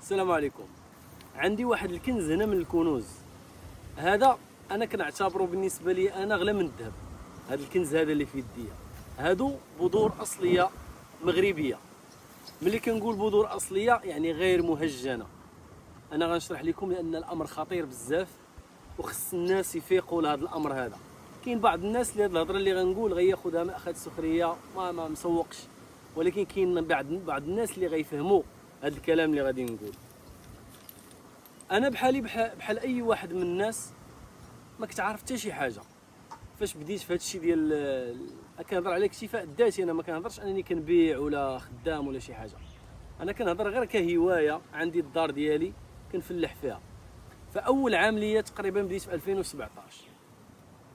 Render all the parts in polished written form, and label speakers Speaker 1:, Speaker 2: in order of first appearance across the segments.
Speaker 1: السلام عليكم. عندي واحد الكنز هنا من الكنوز. هذا انا كنعتبره بالنسبه لي انا اغلى من الذهب. هذا الكنز هذا اللي في يديا هادو بذور اصليه مغربيه. ملي كنقول بذور اصليه يعني غير مهجنه. انا غنشرح لكم لان الامر خطير بزاف وخص الناس يفيقوا لهذا الامر هذا. كاين بعض الناس اللي هاد الهضره اللي غنقول غياخذها ماخذ سخريه ما مسوقش، ولكن كاين بعض الناس اللي غيفهموا هذا الكلام اللي غادي نقول. انا بحالي بحال اي واحد من الناس ما كنت عارف حتى شي حاجه. فاش بديت في هذا الشيء ديال كنهضر على اكتفاء الذاتي، انا ما كنهضرش انني كنبيع ولا خدام ولا شي حاجه. انا كنهضر غير كهوايه، عندي الدار ديالي كنفلح فيها. فاول عام ليا تقريبا بديت في 2017.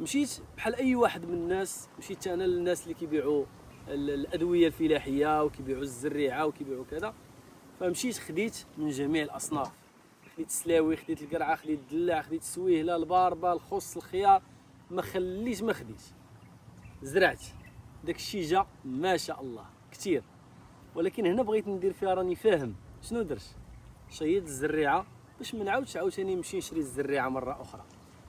Speaker 1: مشيت بحال اي واحد من الناس، مشيت انا للناس اللي كيبيعوا الادويه الفلاحيه وكيبيعوا الزريعه وكيبيعوا كذا. فمشيت خديت من جميع الاصناف، خديت السلاوي، خديت القرعه، خديت الدلاع، خديت السويهله، الباربه، الخص، الخيار، ما خليت ما خديت. زرعت داك الشيء جا ما شاء الله كثير، ولكن هنا بغيت ندير فيها راني فاهم شنو درت. شيدت الزريعه باش ما نعاودش عاوتاني نمشي نشري الزريعه مره اخرى.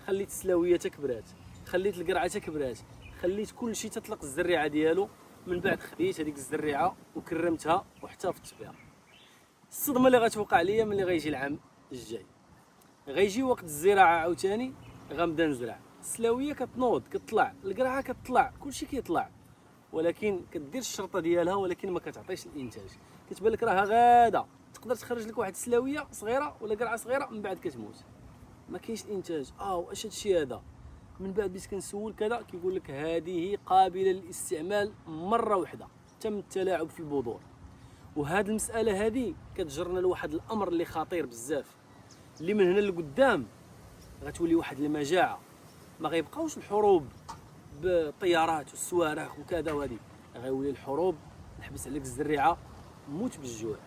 Speaker 1: خليت السلاويه تكبرات، خليت القرعه تكبرات، خليت كل شيء تطلق الزريعه ديالو. من بعد خديت هذيك الزريعه وكرمتها واحتفظت بها. الصدمه اللي غتوقع ليا ملي غيجي العام الجاي، غيجي وقت الزراعه عاوتاني غنبدا نزرع. السلاويه كتنوض كتطلع، القرعه كتطلع، كلشي كيطلع، ولكن كدير الشرطه ديالها ولكن ما كتعطيش الانتاج. كتبان لك راها غاده، تقدر تخرج لك واحد السلاويه صغيره ولا قرعه صغيره من بعد كتموت، ما كاينش الانتاج. واش هادشي هذا؟ من بعد بديت كنسول كذا، كيقول لك هذه قابله للاستعمال مره واحده، تم التلاعب في البذور. وهذه المساله هذه كتجرنا لواحد الامر اللي خطير بزاف، اللي من هنا لقدام غتولي واحد المجاعه. ما غيبقاوش الحروب بالطيارات والصواريخ وكذا وهذه، غيولي الحروب. نحبس عليك الزريعه، موت بالجوع،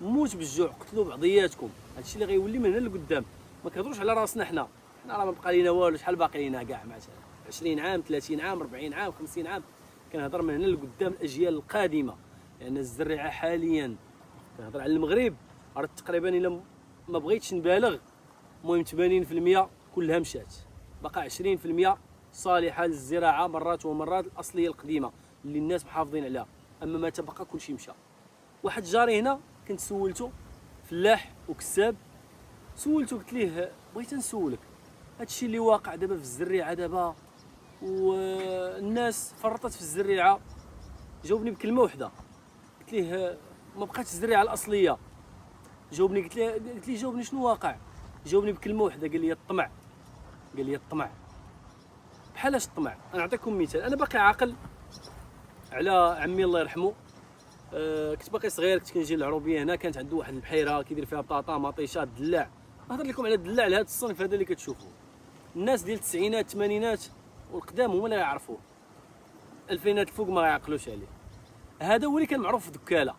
Speaker 1: موت بالجوع، قتلوا بعضياتكم. هادشي اللي غيولي من هنا لقدام. ما كنهضروش على راسنا حنا راه ما بقى لينا والو. شحال باقي لينا كاع؟ مثلا 20 عام، 30 عام، 40 عام، 50 عام. كنهضر من هنا لقدام الاجيال القادمه، لان الزريعه حاليا كنهضر على المغرب راه تقريبا الا ما بغيتش نبالغ، المهم 80% كلها مشات، بقى 20% صالحه للزراعه مرات ومرات الاصليه القديمه اللي الناس محافظين عليها. اما ما تبقى كلشي مشى. واحد جاري هنا كنت سولته، فلاح وكساب، سولته قلت ليه بغيت نسولك هادشي اللي واقع دابا في الزريعه دابا والناس فرطت في الزريعه. جاوبني بكلمه واحده، قلت ليه ما بقاتش الزريعه الاصليه. جاوبني، قلت ليه جاوبني شنو واقع؟ جاوبني بكلمه واحده، قال لي الطمع. قال لي الطمع. بحالاش الطمع؟ انا نعطيكم مثال. انا باقي عاقل على عمي الله يرحمه. كنت باقي صغير، كنت كنجي للعروبيه هنا، كانت عنده واحد البحيره كيدير فيها بطاطا، مطيشات، دلاع. نهضر لكم على الدلاع لهذا الصنف هذا اللي كتشوفوه. الناس ديال التسعينات الثمانينات والقدام هما اللي غيعرفوه، الفينات الفوق ما غيعقلوش عليه. هذا هو اللي كان معروف في دكاله،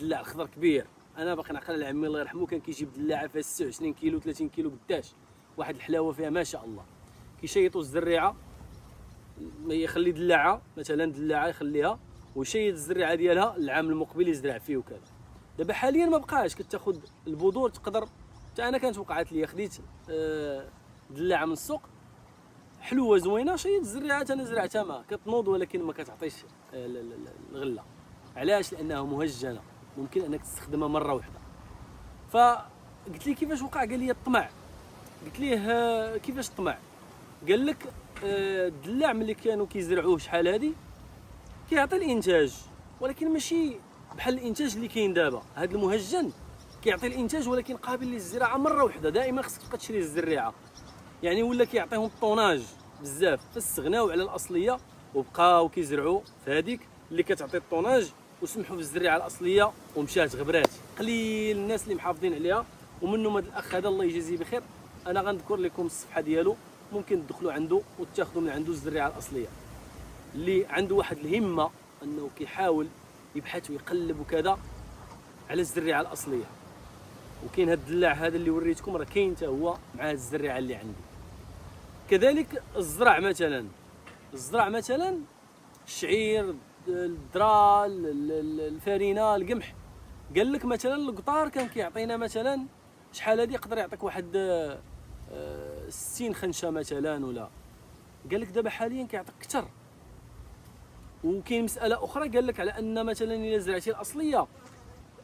Speaker 1: دلاع الخضر كبير. انا باقي نعقل على عمي الله يرحمه، كان كيجيب دلاعه فيها 26 كيلو 30 كيلو قداش، واحد الحلاوه فيها ما شاء الله. كيشيطوا الزريعه، يخلي دلاعه مثلا، دلاعه يخليها ويشيد الزريعه ديالها العام المقبل يزرع فيه وكذا. دابا حاليا ما بقاش، كتاخذ البذور تقدر. حتى انا كانت وقعت لي، خديت دلاعه من السوق حلوه زوينه، شيد الزريعه انا زرعتها، ما كتنوض ولكن ما كتعطيش الغله. علاش؟ لانها مهجنه، ممكن انك تستخدمها مره واحده. فقلت لي كيفاش وقع؟ قال لي الطمع. قلت ليه كيفاش الطمع؟ قال لك الدلاع ملي كانوا كيزرعوه شحال هادي كيعطي الانتاج، ولكن ماشي بحال الانتاج اللي كاين دابا. هذا المهجن كيعطي الانتاج ولكن قابل للزراعه مره واحده. دائما خصك تبقى تشري الزريعه، يعني ولا كيعطيهم الطوناج بزاف. فاستغناو على الاصليه وبقاو كيزرعوا في هذيك اللي كتعطي الطوناج، وسمحوا بالزريعه الاصليه ومشات غبرات. قليل الناس اللي محافظين عليها، ومنهم هذا الاخ هذا الله يجازيه بخير. انا غنذكر لكم الصفحه ديالو، ممكن تدخلوا عنده وتاخذوا من عنده الزريعه الاصليه، اللي عنده واحد الهمه انه كيحاول يبحث ويقلب وكذا على الزريعه الاصليه. وكاين هذا الدلاع هذا اللي وريتكم راه كاين حتى هو مع الزريعه اللي عندي. كذلك الزرع مثلا، الشعير، الذره، الفارينه، القمح، قال لك مثلا القطار كان كيعطينا مثلا شحال هادي، يقدر يعطيك واحد 60 خنشه مثلا، ولا قال لك دابا حاليا كيعطيك اكثر. وكاين مساله اخرى قال لك على ان مثلا الا زرعتي الاصليه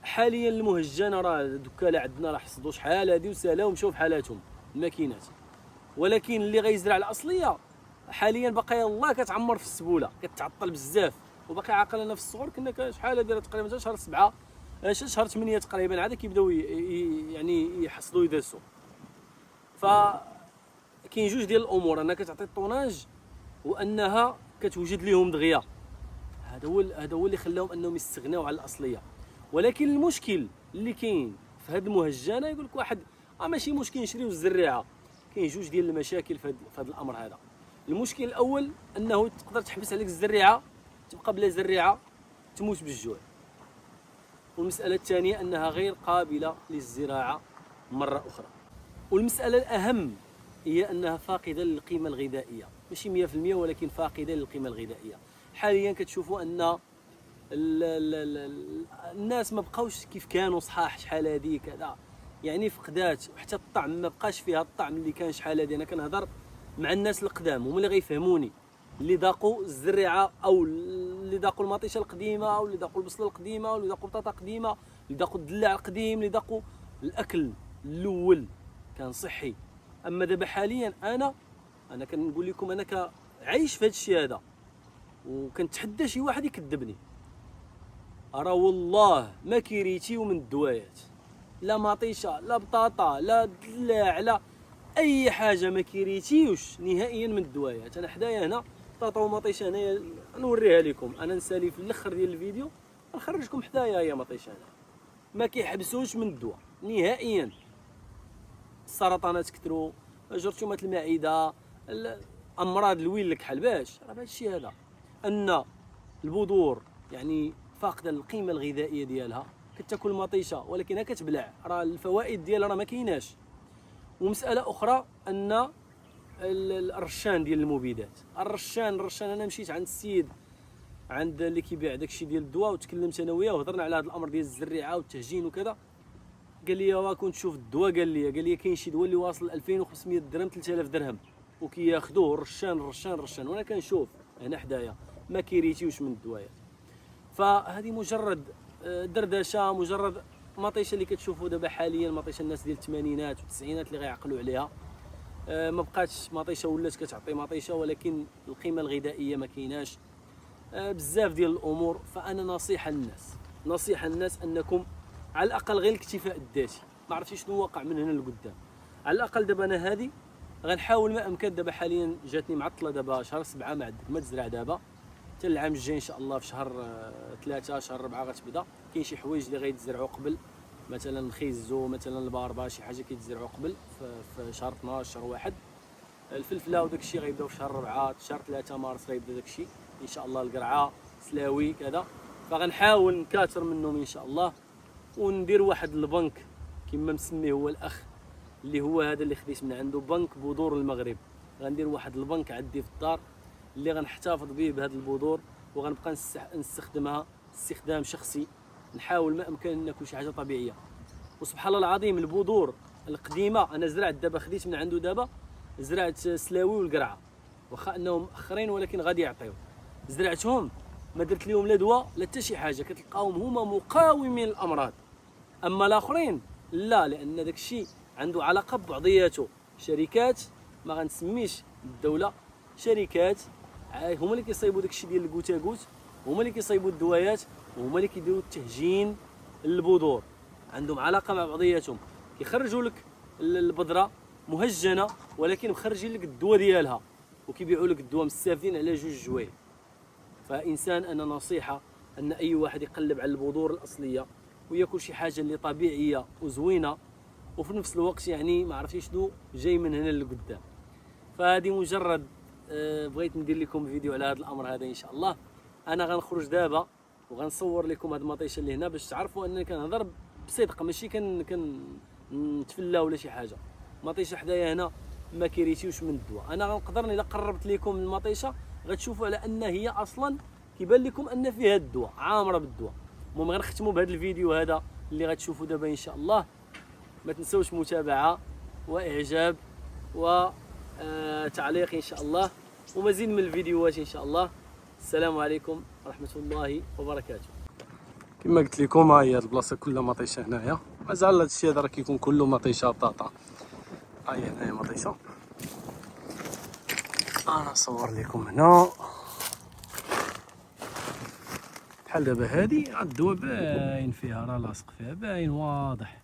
Speaker 1: حاليا المهجنه راه الدكاله عندنا راه حصدوا شحال هادي وسالاو ومشاو بحالاتهم الماكينات، ولكن اللي غيزرع الاصليه حاليا باقي الله كتعمر في السبوله، كتعطل بزاف. وباقي عاقل انا في الصغر كنا شحال هادي تقريبا شهر 7 شهر 8 تقريبا عاد كيبداو يعني يحصدوا يدرسوا. فكاين جوج ديال الامور، انها كتعطي الطوناج وانها كتوجد لهم دغيا. هذا هو اللي خلاهم انهم يستغناو على الاصليه. ولكن المشكل اللي كاين في هذه المهجنه، يقول لك واحد ماشي مشكل نشريو الزريعه. كاين جوج ديال المشاكل في هذا الامر هذا. المشكل الاول انه تقدر تحبس عليك الزريعه، تبقى بلا زريعه تموت بالجوع. والمساله الثانيه انها غير قابله للزراعه مره اخرى. والمساله الاهم هي انها فاقده للقيمه الغذائيه، ماشي 100% ولكن فاقده للقيمه الغذائيه. حاليا كتشوفوا ان الناس ما بقاوش كيف كانوا صحاح شحال هادي كذا، يعني فقدات. وحتى الطعم ما بقاش فيها الطعم اللي كان شحال هادي. انا كنهضر مع الناس القدام، هما اللي غيفهموني، اللي ذاقوا الزريعه او اللي ذاقوا المطيشه القديمه او اللي ذاقوا البصله القديمه او اللي ذاقوا البطاطا القديمه، اللي ذاقوا الدلاع القديم، اللي ذاقوا الاكل الاول كان صحي. اما دابا حاليا انا كنقول لكم انا عايش في هذا الشيء هذا، وكنتحدى شي واحد يكذبني. راه والله ما كيريتيو من الدوايات، لا مطيشه لا بطاطا لا دلاع لا اي حاجه، ما كيريتيوش نهائيا من الدوايات. انا حدايا هنا بطاطا ومطيشه هنايا نوريها لكم، انا نسالي في الاخر ديال الفيديو نخرجكم حدايا هي مطيشه هنا. ما كيحبسوش من الدواء نهائيا. السرطانات كثروا، جرثومات المعده، امراض الويل الكحل. باش راه هذا الشيء هذا ان البذور يعني فاقده القيمه الغذائيه ديالها. كتاكل مطيشه ولكنها كتبلع، راه الفوائد ديالها راه ما كايناش. ومساله اخرى ان الرشان ديال المبيدات، الرشان انا مشيت عند السيد عند اللي كيبيع داكشي ديال الدواء، وتكلمت انا وياه وهضرنا على هذا الامر ديال الزريعه والتهجين وكذا. قال لي وا كنت شوف الدواء، قال لي كاين شي دواء اللي واصل 2500 درهم 3000 درهم وكياخذوه الرشان. وانا كنشوف هنا حدايا ما كيريتيوش من الدوايات. فهذه مجرد دردشه، مجرد مطيشه اللي كتشوفوا دابا حاليا، مطيشه الناس ديال الثمانينات والتسعينات اللي غيعقلوا عليها. ما بقاتش مطيشه، ولات كتعطي مطيشه ولكن القيمه الغذائيه ما كايناش. بزاف ديال الامور. فانا نصيحه الناس انكم على الاقل غير الاكتفاء الذاتي. ما عرفتي شنو واقع من هنا لقدام. على الاقل دابا انا هذه غنحاول ما امكن. دابا حاليا جاتني معطله، دابا شهر 7 ما عندك ما تزرع دابا حتى العام الجاي ان شاء الله في شهر 3 شهر 4 غتبدا. كاين شي حوايج اللي غيتزرعوا قبل، مثلا الخيزو، مثلا الباربا، شي حاجه كيتزرعوا قبل في شهر 12 شهر 1. الفلفله وداك الشيء غيبداو في شهر 4 شهر 3 مارس غيبدا داك الشيء ان شاء الله. القرعه، سلاوي كذا. فغنحاول نكاثر منهم ان شاء الله، وندير واحد البنك كما مسميه هو الاخ اللي هو هذا اللي خديت من عنده، بنك بذور المغرب. غندير واحد البنك عندي في الدار اللي غنحتفظ به بهذه البذور، وغنبقى نستخدمها استخدام شخصي. نحاول ما امكن ناكل شي حاجه طبيعيه. وسبحان الله العظيم البذور القديمه انا زرعت دابا، خديت من عنده دابا، زرعت سلاوي والقرعه، واخا انهم مأخرين ولكن غادي يعطيو. زرعتهم ما درت لهم لا دواء لا حتى شي حاجه، كتلقاهم هما مقاومين للامراض. اما الاخرين لا، لان داك الشيء عنده علاقه ببعضياته. شركات ما غنسميش الدوله، شركات هما اللي كيصايبوا داك الشيء ديال الكوتاكوت، هما اللي كيصايبوا الدوايات، وهما اللي كيديروا التهجين البذور. عندهم علاقه مع بعضياتهم. كيخرجوا لك البذره مهجنه ولكن مخرجين لك الدواء ديالها، وكيبيعوا لك الدواء مستافدين على جوج جوايه. فانسان انا نصيحه ان اي واحد يقلب على البذور الاصليه وياكل شي حاجه اللي طبيعيه وزوينه، وفي نفس الوقت يعني ما عرفتش شنو جاي من هنا لقدام. فهذه مجرد بغيت ندير لكم فيديو على هذا الامر هذا ان شاء الله. انا غنخرج دابا وغنصور لكم هذه المطيشه اللي هنا باش تعرفوا انني كنهضر بصدق، ماشي نتفلى ولا شي حاجه. مطيشه حدايا هنا ما كيريتيوش من الدواء. انا غنقدر الا قربت لكم المطيشه غتشوفوا على ان هي اصلا كيبان لكم ان فيها الدواء، عامره بالدواء. المهم غنختموا بهذا الفيديو هذا اللي غتشوفوا دابا ان شاء الله. ما تنسوش متابعه واعجاب وتعليق ان شاء الله، ومزيد من الفيديوهات ان شاء الله. السلام عليكم ورحمه الله وبركاته. كما قلت لكم ها هي هاد البلاصه كلها مطيشه هنايا، مازال هذا الشيء هذا راه كيكون كله مطيشه بطاطا. ها هي هنايا مطيشه، انا نصور لكم هنا بحال دابا هادي الدواء باين فيها، راه لاصق فيها باين واضح.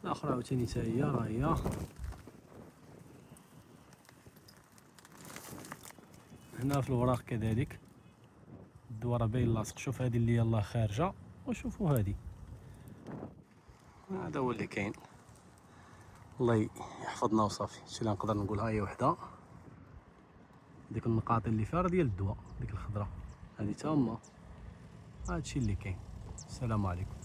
Speaker 1: الاخرى عاوتاني حتى هي راه هي هنا في الوراق كذلك الدواء راه باين لاصق. شوف هذه اللي يلاه خارجه، وشوفوا هذه، هذا هو اللي كاين. الله يحفظنا وصافي. هادشي اللي نقدر نقول. ها هي وحده، ديك النقاط اللي فيها راه ديال الدواء، ديك الخضره هذه تما. هادشي اللي كاين. السلام عليكم.